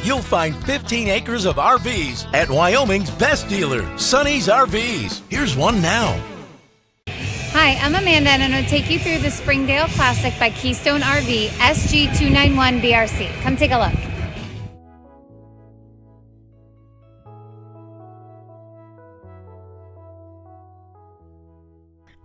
you'll find 15 acres of RVs at Wyoming's best dealer, Sonny's RVs. Here's one now. Hi, I'm Amanda, and I'm going to take you through the Springdale Classic by Keystone RV SG291BRC. Come take a look.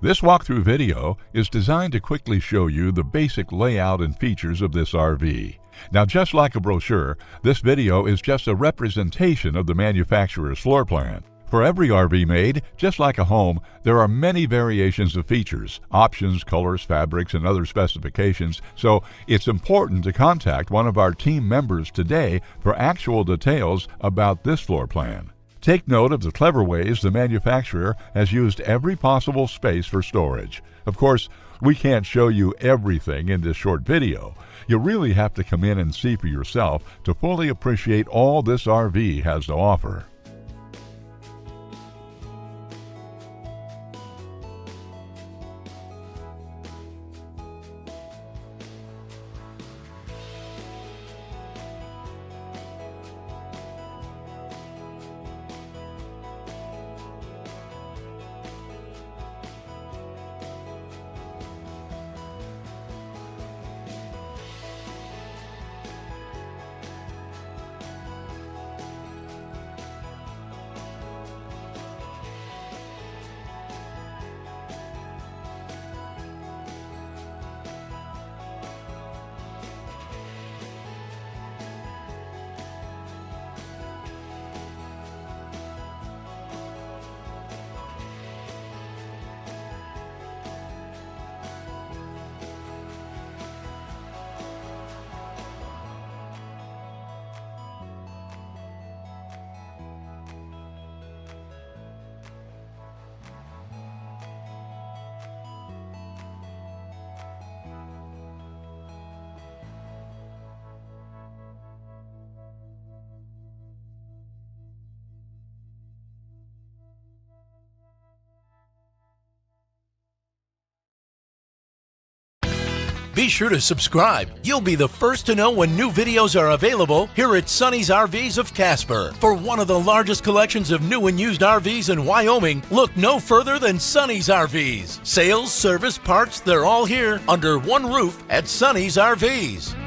This walkthrough video is designed to quickly show you the basic layout and features of this RV. Now, just like a brochure, this video is just a representation of the manufacturer's floor plan. For every RV made, just like a home, there are many variations of features, options, colors, fabrics, and other specifications, so it's important to contact one of our team members today for actual details about this floor plan. Take note of the clever ways the manufacturer has used every possible space for storage. Of course, we can't show you everything in this short video. You really have to come in and see for yourself to fully appreciate all this RV has to offer. Be sure to subscribe. You'll be the first to know when new videos are available here at Sonny's RVs of Casper. For one of the largest collections of new and used RVs in Wyoming, look no further than Sonny's RVs. Sales, service, parts, they're all here under one roof at Sonny's RVs.